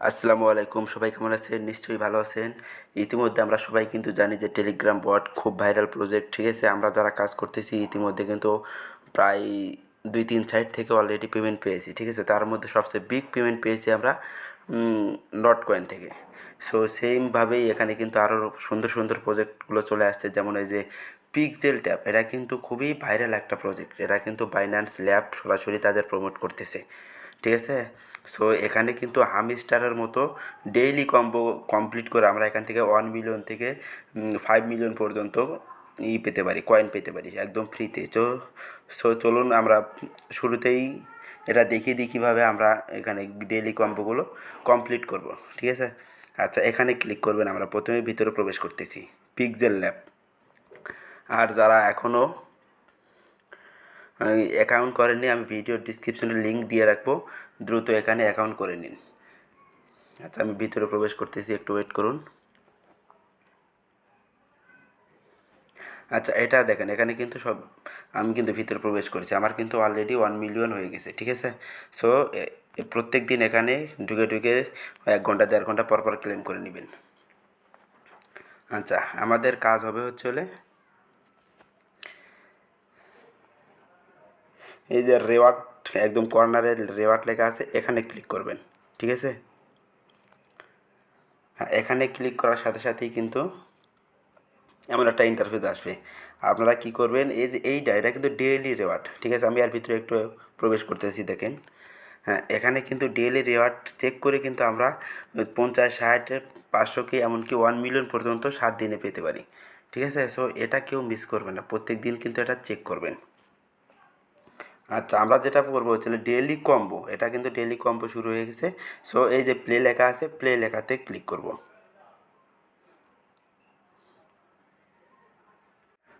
আসসালামু আলাইকুম, সবাই কেমন আছেন? নিশ্চয়ই ভালো আছেন। ইতিমধ্যে আমরা সবাই কিন্তু জানি যে টেলিগ্রাম বট খুব ভাইরাল প্রজেক্ট, ঠিক আছে? আমরা যারা কাজ করতেছি ইতিমধ্যে কিন্তু প্রায় 2-3 সাইট থেকে অলরেডি পেমেন্ট পেয়েছি, ঠিক আছে? তার মধ্যে সবচেয়ে বিগ পেমেন্ট পেয়েছি আমরা নট কয়েন থেকে। সো সেমভাবেই এখানে কিন্তু আরও সুন্দর সুন্দর প্রজেক্টগুলো চলে আসছে, যেমন এই যে পিক্সেল ট্যাব, এটা কিন্তু খুবই ভাইরাল একটা প্রজেক্ট। এটা কিন্তু বাইন্যান্স ল্যাব সরাসরি তাদের প্রমোট করতেছে, ঠিক আছে? সো এখানে কিন্তু হামিস্টারের মতো ডেইলি কম্বো কমপ্লিট করে আমরা এখান থেকে 1 মিলিয়ন থেকে 5 মিলিয়ন পর্যন্ত পেতে পারি, কয়েন পেতে পারি একদম ফ্রিতে। সো চলুন আমরা শুরুতেই এটা দেখিয়ে দিই কীভাবে আমরা এখানে ডেইলি কম্বোগুলো কমপ্লিট করব, ঠিক আছে? আচ্ছা, এখানে ক্লিক করবেন। আমরা প্রথমে ভিতরে প্রবেশ করতেছি, পিক্সেল ল্যাব। আর যারা এখনও অ্যাকাউন্ট করেননি, আমি ভিডিওর ডিসক্রিপশনে লিঙ্ক দিয়ে রাখবো, দ্রুত এখানে অ্যাকাউন্ট করে নিন। আচ্ছা, আমি ভিতরে প্রবেশ করতেছি, একটু ওয়েট করুন। আচ্ছা, এটা দেখেন, এখানে কিন্তু সব আমি কিন্তু ভিতরে প্রবেশ করেছি, আমার কিন্তু অলরেডি 1 মিলিয়ন হয়ে গেছে, ঠিক আছে? সো প্রত্যেক দিন এখানে ঢুকে ঢুকে 1 ঘন্টা 1.5 ঘন্টা পর পর ক্লেম করে নেবেন। আচ্ছা, আমাদের কাজ হবে হচ্ছে এই যে রেওয়ার্ড, একদম কর্নারে রেওয়ার্ড লেখা আছে, এখানে ক্লিক করবেন, ঠিক আছে? এখানে ক্লিক করার সাথে সাথেই কিন্তু এমন একটা ইন্টারফেস আসবে। আপনারা কি করবেন, এই যে এটা কিন্তু ডেইলি রেওয়ার্ড, ঠিক আছে? আমি আর ভিতরে একটু প্রবেশ করতেছি, দেখেন। হ্যাঁ, এখানে কিন্তু ডেইলি রেওয়ার্ড চেক করে কিন্তু আমরা 50, 60, 500 কি এমনকি 1 মিলিয়ন পর্যন্ত 7 দিনে পেতে পারি, ঠিক আছে? সো এটা কেউ মিস করবেন না, প্রত্যেক দিন কিন্তু এটা চেক করবেন। আচ্ছা, আমরা যেটা করবো হচ্ছে ডেইলি কম্বো। এটা কিন্তু ডেইলি কম্বো শুরু হয়ে গেছে। সো এই যে প্লে লেখা আছে, প্লে লেখাতে ক্লিক করব।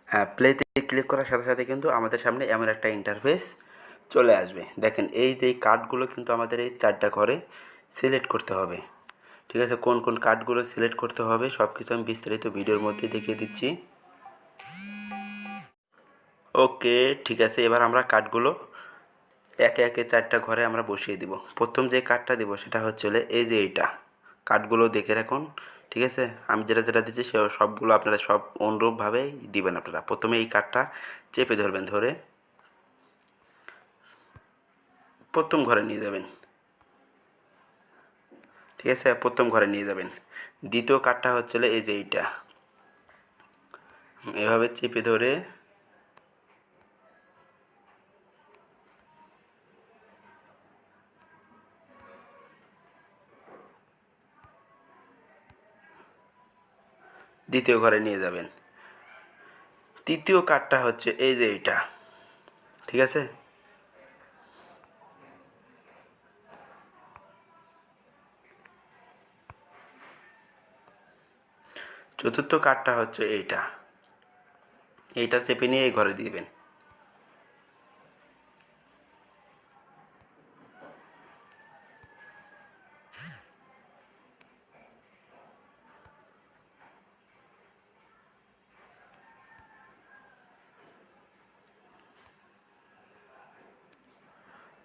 হ্যাঁ, প্লেতে ক্লিক করার সাথে সাথে কিন্তু আমাদের সামনে এমন একটা ইন্টারফেস চলে আসবে। দেখেন, এই যে কার্ডগুলো কিন্তু আমাদের এই 4টা ঘরে সিলেক্ট করতে হবে, ঠিক আছে? কোন কোন কার্ডগুলো সিলেক্ট করতে হবে সব কিছু আমি বিস্তারিত ভিডিওর মধ্যে দেখিয়ে দিচ্ছি। ওকে, ঠিক আছে। এবার আমরা কার্ডগুলো একে একে 4টা ঘরে আমরা বসিয়ে দিব। প্রথম যে কার্ডটা দেবো সেটা হচ্ছে এই যে এইটা। কার্ডগুলো দেখে রাখুন, ঠিক আছে? আমি যেটা যেটা দিচ্ছি সে সবগুলো আপনারা সব অনুরূপভাবেই দিবেন। আপনারা প্রথমে এই কার্ডটা চেপে ধরবেন, ধরে প্রথম ঘরে নিয়ে যাবেন, ঠিক আছে? প্রথম ঘরে নিয়ে যাবেন। দ্বিতীয় কার্ডটা হচ্ছে এই যে এইটা, এভাবে চেপে ধরে দ্বিতীয় ঘরে নিয়ে যাবেন। তৃতীয় কার্ডটা হচ্ছে এই যে এইটা, ঠিক আছে? চতুর্থ কার্ডটা হচ্ছে এইটা, এইটা চেপে নিয়ে এই ঘরে দিবেন।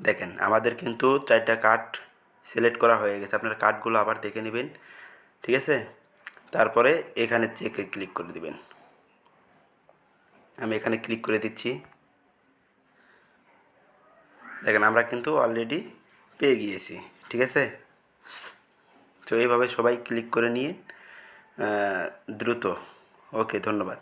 দেখেন, আমাদের কিন্তু 4টা কার্ড সিলেক্ট করা হয়ে গেছে। আপনার কার্ডগুলো আবার দেখে নেবেন, ঠিক আছে? তারপরে এখানে চেকে ক্লিক করে দিবেন। আমি এখানে ক্লিক করে দিচ্ছি। দেখেন, আমরা কিন্তু অলরেডি পেয়ে গিয়েছি, ঠিক আছে? তো এইভাবে সবাই ক্লিক করে নিয়ে দ্রুত। ওকে, ধন্যবাদ।